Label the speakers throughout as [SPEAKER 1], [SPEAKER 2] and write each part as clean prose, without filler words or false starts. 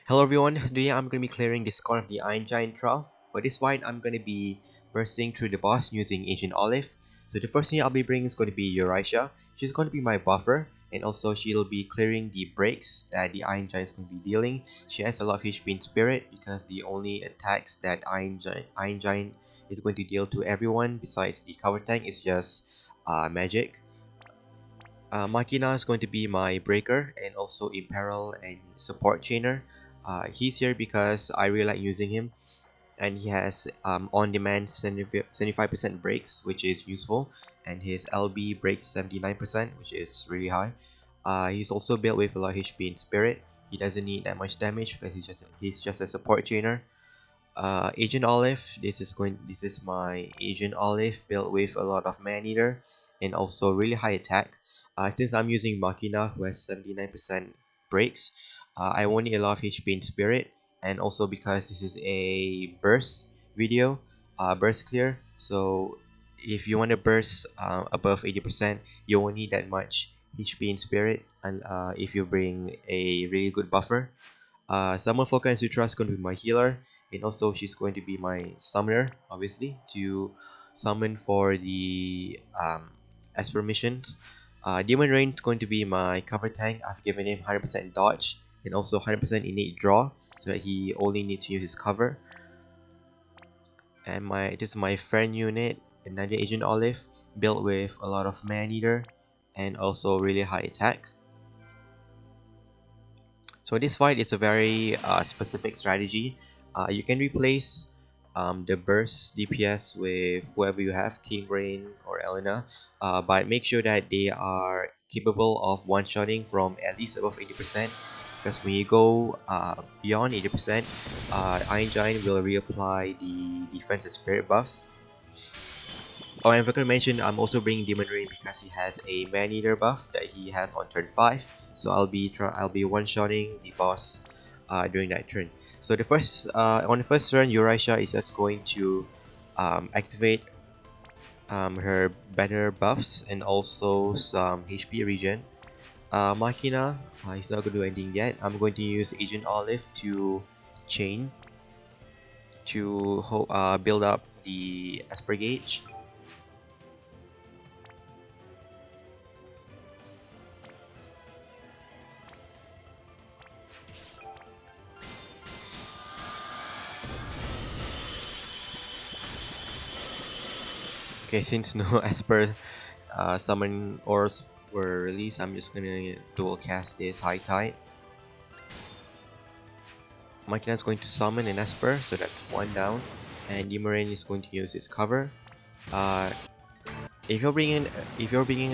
[SPEAKER 1] Hello everyone, today I'm going to be clearing the Scorn of the Iron Giant trial. For this fight, I'm going to be bursting through the boss using Agent Olive. So the first thing I'll be bringing is going to be Eurasia. She's going to be my buffer, and also she'll be clearing the breaks that the Iron Giant is going to be dealing. She has a lot of HP in Spirit because the only attacks that Iron Giant is going to deal to everyone besides the cover tank is just magic. Makina is going to be my breaker and also imperil and support chainer. He's here because I really like using him, and he has on-demand 75% breaks, which is useful, and his LB breaks 79%, which is really high. He's also built with a lot of HP in Spirit. He doesn't need that much damage because he's just a support chainer. Agent Olive, this is my Agent Olive built with a lot of Man Eater and also really high attack. Since I'm using Makina who has 79% breaks, I won't need a lot of HP in Spirit, and also because this is a burst video, burst clear, so if you want to burst above 80%, you won't need that much HP in Spirit, and if you bring a really good buffer. Summon Floka and Sutra is going to be my healer, and also she's going to be my summoner, obviously, to summon for the Esper missions. Demon Rain is going to be my cover tank. I've given him 100% dodge and also 100% innate draw, so that he only needs to use his cover. And this is my friend unit, another Agent Olive, built with a lot of Man Eater and also really high attack. So this fight is a very specific strategy. You can replace the burst DPS with whoever you have, King Rain or Elena, but make sure that they are capable of one-shotting from at least above 80%, because when you go beyond 80%, Iron Giant will reapply the defense and spirit buffs. Oh, and I forgot to mention, I'm also bringing Demon Rain because he has a Man Eater buff that he has on turn 5. So I'll be one-shotting the boss during that turn. So on the first turn, Eurasia is just going to activate her better buffs and also some HP regen. Makina, he's not going to do anything yet. I'm going to use Agent Olive to chain to build up the Esper gauge. Okay, since no Esper summon ores were released, I'm just gonna dual cast this High Tide. Makina is going to summon an Esper, so that's one down, and Dimarain is going to use his cover. If you're bringing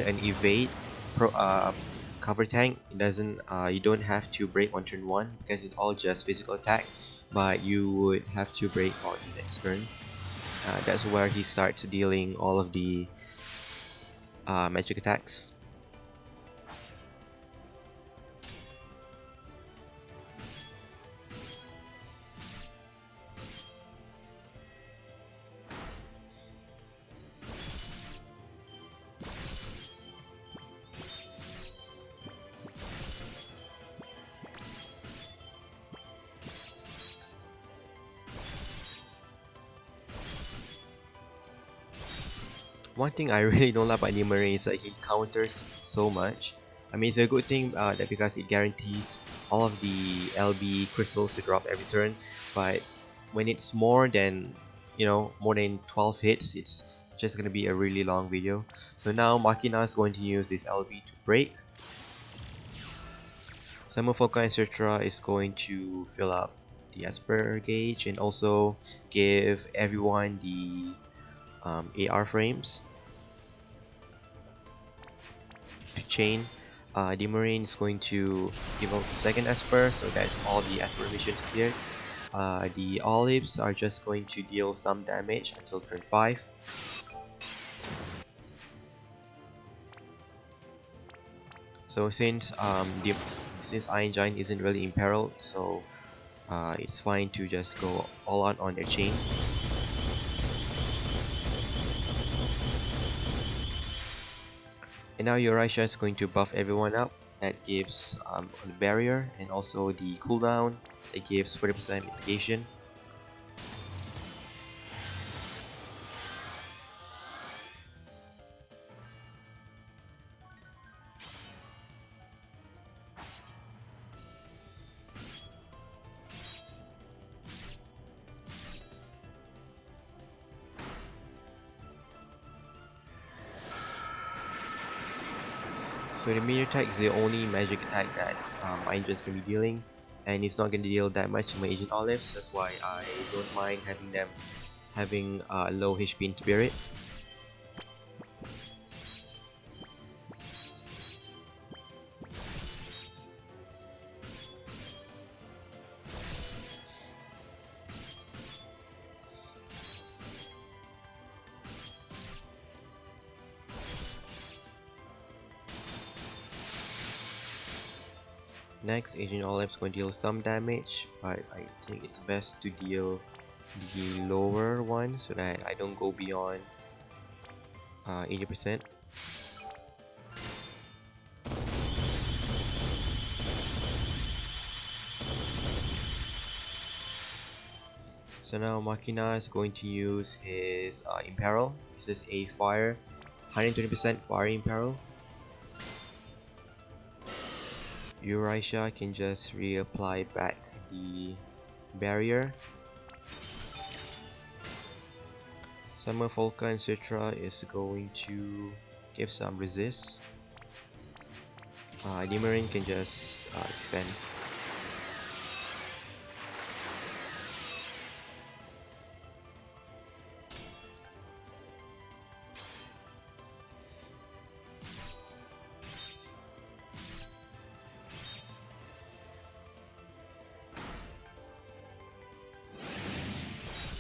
[SPEAKER 1] an evade cover tank, you don't have to break on turn 1 because it's all just physical attack, but you would have to break on the next turn. That's where he starts dealing all of the magic attacks. One thing I really don't like about Nimue is that he counters so much. I mean, it's a good thing that because it guarantees all of the LB crystals to drop every turn, but when it's more than 12 hits, it's just gonna be a really long video. So now Makina is going to use his LB to break. Samufoka and Sutra is going to fill up the Esper gauge and also give everyone the AR frames to chain. Dimarine is going to give out the second Esper, so that's all the Esper missions cleared. The Olives are just going to deal some damage until turn 5. So since Iron Giant isn't really imperiled, so it's fine to just go all out on their chain. And now Eurasia is going to buff everyone up. that gives a barrier, and also the cooldown that gives 40% mitigation. So the meteor attack is the only magic attack that Iron Giant's gonna be dealing, and it's not gonna deal that much to my Agent Olives. That's why I don't mind having them having low HP in Spirit. Next, Agent Olive's going to deal some damage, but I think it's best to deal the lower one so that I don't go beyond 80%. So now Machina is going to use his Imperil. This is a fire, 120% fire Imperil. Eurasia can just reapply back the barrier. Summer Volca and Citra is going to give some resist. Dimarin can just defend.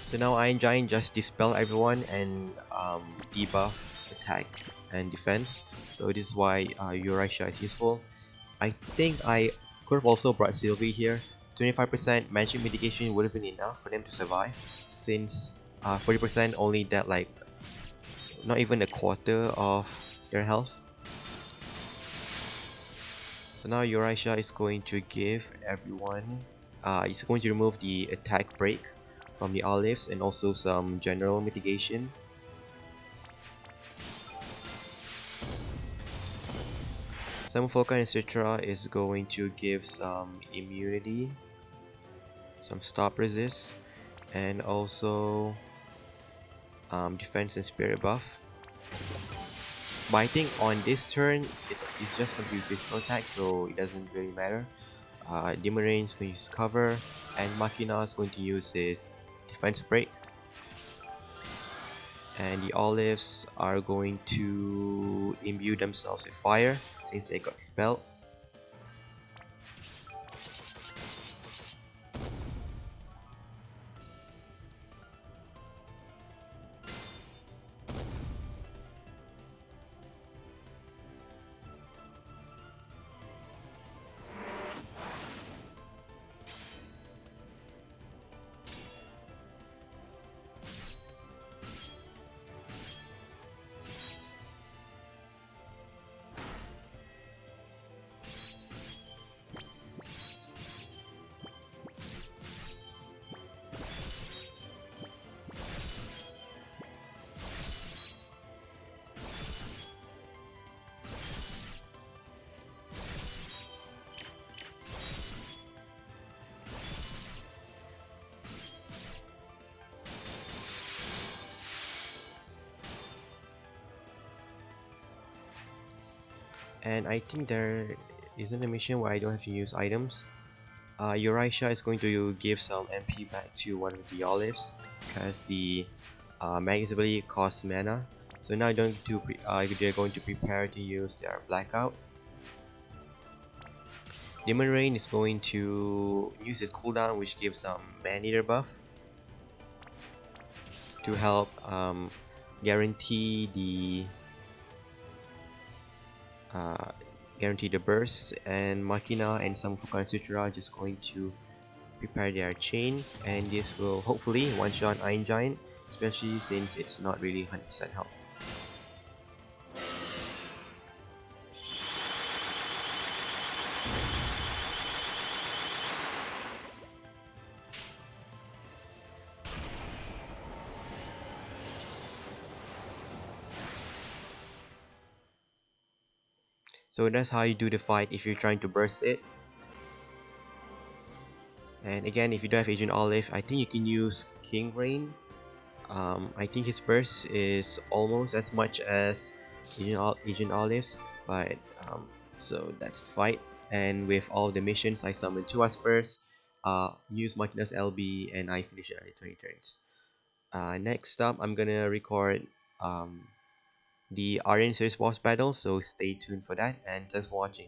[SPEAKER 1] So now Iron Giant just dispel everyone and debuff attack and defense. So this is why Eurasia is useful. I think I could have also brought Sylvie here. 25% magic mitigation would have been enough for them to survive, since 40% only that like not even a quarter of their health. So now Eurasia is going to give everyone, he's going to remove the attack break from the olives and also some general mitigation. Summer Volca and Citra is going to give some immunity, some stop resist, and also defense and spirit buff. But I think on this turn it's just going to be physical attack, so it doesn't really matter. Dimarin is going to use cover, and Machina is going to use his defensive break. And the olives are going to imbue themselves with fire since they got expelled. And I think there isn't a mission where I don't have to use items. Eurasia is going to give some MP back to one of the olives because the Maggie's ability costs mana. So now they're going to prepare to use their blackout. Demon Rain is going to use his cooldown, which gives some Man-Eater buff to help guarantee the burst. And Machina and some Fukan Sutra are just going to prepare their chain, and this will hopefully one-shot Iron Giant, especially since it's not really 100% health. So that's how you do the fight if you're trying to burst it. And again, if you don't have Agent Olive, I think you can use King Rain. I think his burst is almost as much as Agent Olive's, but so that's the fight. And with all the missions, I summon 2 Aspers, use Machina's LB, and I finish it at 20 turns. Next up, I'm gonna record the Aryan series boss battle, so stay tuned for that and thanks for watching.